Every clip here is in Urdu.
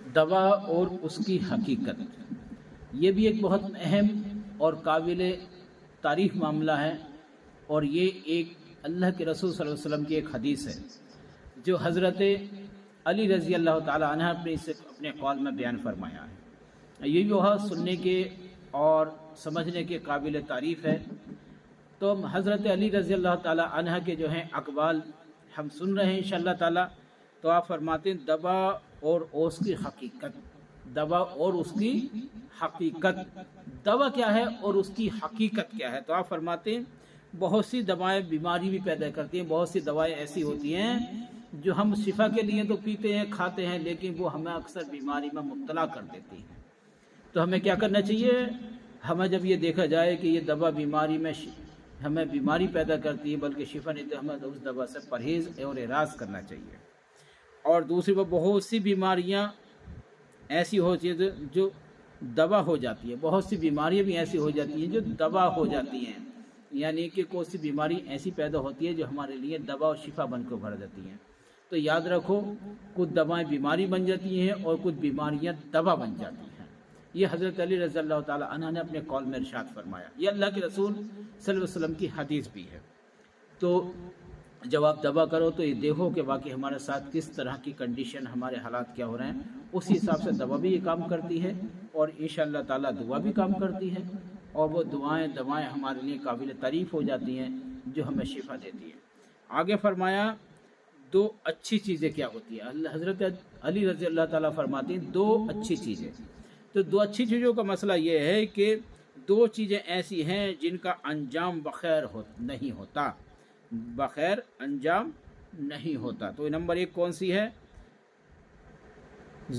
دوا اور اس کی حقیقت، یہ بھی ایک بہت اہم اور قابل تعریف معاملہ ہے، اور یہ ایک اللہ کے رسول صلی اللہ علیہ وسلم کی ایک حدیث ہے جو حضرت علی رضی اللہ تعالی عنہ نے اسے اپنے قول میں بیان فرمایا ہے۔ یہ بھی بہت سننے کے اور سمجھنے کے قابل تعریف ہے۔ تو حضرت علی رضی اللہ تعالی عنہ کے جو ہیں اقوال ہم سن رہے ہیں انشاءاللہ تعالی۔ تو آپ فرماتے ہیں دوا اور اس کی حقیقت، دوا اور اس کی حقیقت، دوا کیا ہے اور اس کی حقیقت کیا ہے؟ تو آپ فرماتے ہیں بہت سی دوائیں بیماری بھی پیدا کرتی ہیں، بہت سی دوائیں ایسی ہوتی ہیں جو ہم شفا کے لیے تو پیتے ہیں کھاتے ہیں، لیکن وہ ہمیں اکثر بیماری میں مبتلا کر دیتی ہیں۔ تو ہمیں کیا کرنا چاہیے؟ ہمیں جب یہ دیکھا جائے کہ یہ دوا بیماری میں ہمیں بیماری پیدا کرتی ہے بلکہ شفا نہیں، تو ہمیں اس دوا سے پرہیز اور اعراض کرنا چاہیے۔ اور دوسری وہ بہت سی بیماریاں ایسی ہوتی ہیں جو دوا ہو جاتی ہے، بہت سی بیماریاں بھی ایسی ہو جاتی ہیں جو دوا ہو جاتی ہیں، یعنی کہ کوئی سی بیماری ایسی پیدا ہوتی ہے جو ہمارے لیے دوا اور شفا بن کے بھر جاتی ہیں۔ تو یاد رکھو، کچھ دوائیں بیماری بن جاتی ہیں اور کچھ بیماریاں دوا بن جاتی ہیں۔ یہ حضرت علی رضی اللہ تعالی عنہ نے اپنے قول میں ارشاد فرمایا، یہ اللہ کے رسول صلی اللہ علیہ وسلم کی حدیث بھی ہے۔ تو جب آپ دوا کرو تو یہ دیکھو کہ واقعی ہمارے ساتھ کس طرح کی کنڈیشن، ہمارے حالات کیا ہو رہے ہیں، اسی حساب سے دوا بھی یہ کام کرتی ہے، اور انشاءاللہ تعالی دعا بھی کام کرتی ہے، اور وہ دوائیں ہمارے لیے قابل تعریف ہو جاتی ہیں جو ہمیں شفا دیتی ہے۔ آگے فرمایا دو اچھی چیزیں کیا ہوتی ہیں؟ حضرت علی رضی اللہ تعالیٰ فرماتے ہیں دو اچھی چیزیں۔ تو دو اچھی چیزوں کا مسئلہ یہ ہے کہ دو چیزیں ایسی ہیں جن کا انجام بخیر نہیں ہوتا، بخیر انجام نہیں ہوتا۔ تو نمبر ایک کون سی ہے؟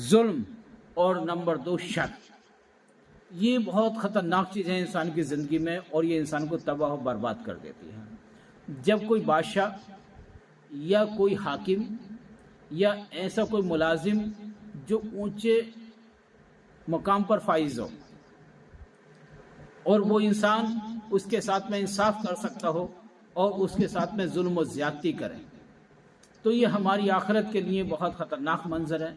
ظلم، اور نمبر دو شر۔ یہ بہت خطرناک چیز ہے انسان کی زندگی میں، اور یہ انسان کو تباہ و برباد کر دیتی ہے۔ جب کوئی بادشاہ یا کوئی حاکم یا ایسا کوئی ملازم جو اونچے مقام پر فائز ہو، اور وہ انسان اس کے ساتھ میں انصاف کر سکتا ہو اور اس کے ساتھ میں ظلم و زیادتی کرے، تو یہ ہماری آخرت کے لیے بہت خطرناک منظر ہے،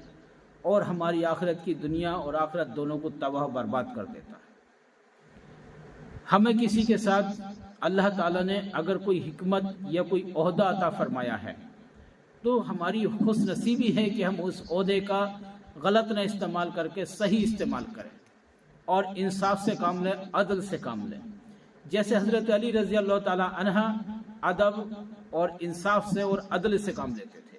اور ہماری آخرت کی دنیا اور آخرت دونوں کو تباہ و برباد کر دیتا ہے۔ ہمیں کسی کے ساتھ اللہ تعالیٰ نے اگر کوئی حکمت یا کوئی عہدہ عطا فرمایا ہے تو ہماری خوش نصیبی ہے کہ ہم اس عہدے کا غلط نہ استعمال کر کے صحیح استعمال کریں، اور انصاف سے کام لیں، عدل سے کام لیں۔ جیسے حضرت علی رضی اللہ تعالی عنہ ادب اور انصاف سے اور عدل سے کام لیتے تھے،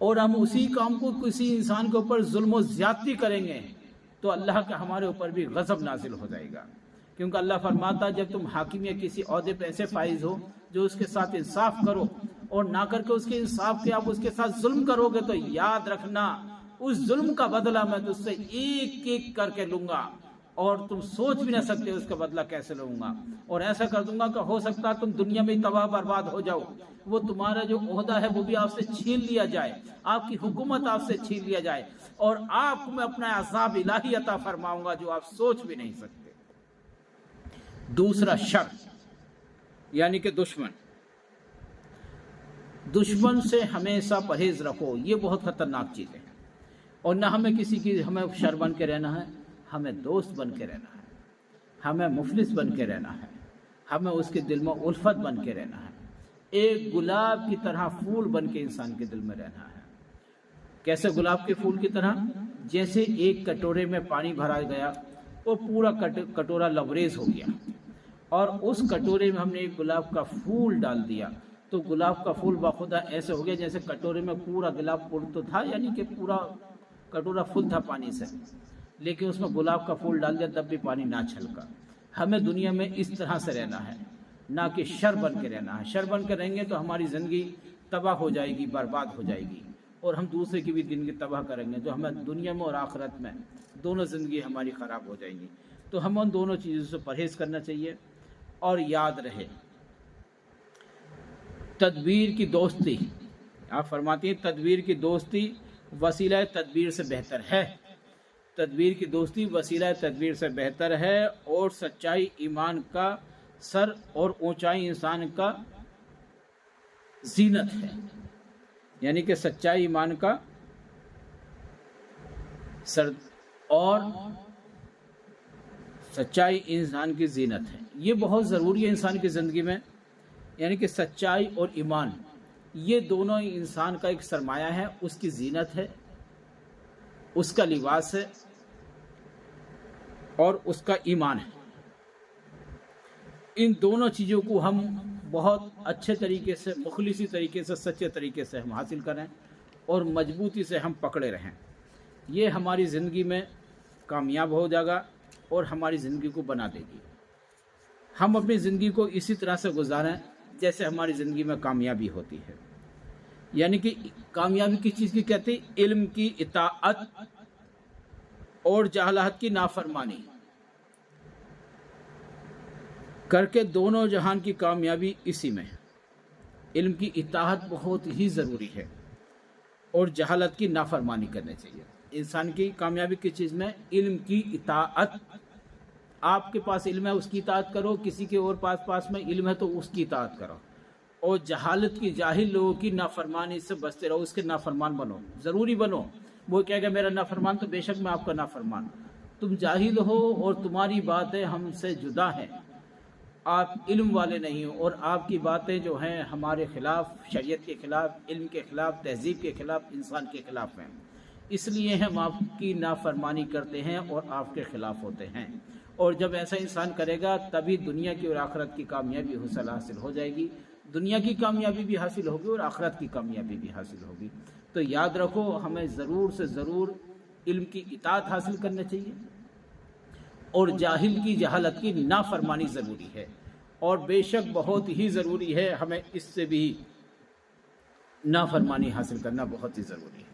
اور ہم اسی کام کو کسی انسان کے اوپر ظلم و زیادتی کریں گے تو اللہ کا ہمارے اوپر بھی غضب نازل ہو جائے گا، کیونکہ اللہ فرماتا جب تم حاکم یا کسی عہدے پہ ایسے فائز ہو جو اس کے ساتھ انصاف کرو، اور نہ کر کے اس کے انصاف کے آپ اس کے ساتھ ظلم کرو گے تو یاد رکھنا اس ظلم کا بدلہ میں تجھ سے ایک ایک کر کے لوں گا، اور تم سوچ بھی نہ سکتے اس کا بدلہ کیسے لوں گا، اور ایسا کر دوں گا کہ ہو سکتا ہے تم دنیا میں تباہ برباد ہو جاؤ، وہ تمہارا جو عہدہ ہے وہ بھی آپ سے چھین لیا جائے، آپ کی حکومت آپ سے چھین لیا جائے، اور آپ کو میں اپنا عذاب الہی عطا فرماؤں گا جو آپ سوچ بھی نہیں سکتے۔ دوسرا شر، یعنی کہ دشمن سے ہمیشہ پرہیز رکھو، یہ بہت خطرناک چیز ہے، اور نہ ہمیں کسی کی ہمیں شر بن کے رہنا ہے، ہمیں دوست بن کے رہنا ہے، ہمیں مفلس بن کے رہنا ہے، ہمیں اس کے دل میں الفت بن کے رہنا ہے، ایک گلاب کی طرح پھول بن کے انسان کے دل میں رہنا ہے۔ کیسے گلاب کے پھول کی طرح؟ جیسے ایک کٹورے میں پانی بھرا گیا، وہ پورا کٹورا لبریز ہو گیا، اور اس کٹورے میں ہم نے ایک گلاب کا پھول ڈال دیا، تو گلاب کا پھول باخودہ ایسے ہو گیا جیسے کٹورے میں پورا گلاب پھول تو تھا، یعنی کہ پورا کٹورا فل تھا پانی سے، لیکن اس میں گلاب کا پھول ڈال دیا تب بھی پانی نہ چھلکا۔ ہمیں دنیا میں اس طرح سے رہنا ہے، نہ کہ شر بن کے رہنا ہے۔ شر بن کے رہیں گے تو ہماری زندگی تباہ ہو جائے گی، برباد ہو جائے گی، اور ہم دوسرے کی بھی زندگی تباہ کریں گے، تو ہمیں دنیا میں اور آخرت میں دونوں زندگی ہماری خراب ہو جائیں گی۔ تو ہم ان دونوں چیزوں سے پرہیز کرنا چاہیے، اور یاد رہے تدبیر کی دوستی، آپ فرماتی ہیں تدبیر کی دوستی وسیلہ تدبیر سے بہتر ہے، تدبیر کی دوستی وسیلہ تدبیر سے بہتر ہے، اور سچائی ایمان کا سر اور اونچائی انسان کا زینت ہے، یعنی کہ سچائی ایمان کا اور سچائی انسان کی زینت ہے۔ یہ بہت ضروری ہے انسان کی زندگی میں، یعنی کہ سچائی اور ایمان یہ دونوں انسان کا ایک سرمایہ ہے، اس کی زینت ہے، اس کا لباس ہے اور اس کا ایمان ہے۔ ان دونوں چیزوں کو ہم بہت اچھے طریقے سے، مخلصی طریقے سے، سچے طریقے سے ہم حاصل کریں اور مضبوطی سے ہم پکڑے رہیں، یہ ہماری زندگی میں کامیاب ہو جائے گا اور ہماری زندگی کو بنا دے گی۔ ہم اپنی زندگی کو اسی طرح سے گزاریں جیسے ہماری زندگی میں کامیابی ہوتی ہے، یعنی کہ کامیابی کس چیز کی کہتے ہیں؟ علم کی اطاعت اور جہالت کی نافرمانی کر کے دونوں جہان کی کامیابی اسی میں ہے۔ علم کی اطاعت بہت ہی ضروری ہے اور جہالت کی نافرمانی کرنی چاہیے۔ انسان کی کامیابی کس چیز میں؟ علم کی اطاعت۔ آپ کے پاس علم ہے اس کی اطاعت کرو، کسی کے اور پاس میں علم ہے تو اس کی اطاعت کرو، اور جہالت کی، جاہل لوگوں کی نافرمانی سے بچتے رہو، اس کے نافرمان بنو، ضروری بنو۔ وہ کہے گا میرا نافرمان تو بے شک میں آپ کا نافرمان۔ تم جاہل ہو اور تمہاری باتیں ہم سے جدا ہیں، آپ علم والے نہیں ہو، اور آپ کی باتیں جو ہیں ہمارے خلاف، شریعت کے خلاف، علم کے خلاف، تہذیب کے خلاف، انسان کے خلاف ہیں، اس لیے ہم آپ کی نافرمانی کرتے ہیں اور آپ کے خلاف ہوتے ہیں۔ اور جب ایسا انسان کرے گا تبھی دنیا کی اور آخرت کی کامیابی حاصل ہو جائے گی، دنیا کی کامیابی بھی حاصل ہوگی اور آخرت کی کامیابی بھی حاصل ہوگی۔ تو یاد رکھو، ہمیں ضرور سے ضرور علم کی اطاعت حاصل کرنا چاہیے، اور جاہل کی، جہالت کی نافرمانی ضروری ہے، اور بے شک بہت ہی ضروری ہے ہمیں اس سے بھی نافرمانی حاصل کرنا بہت ہی ضروری ہے۔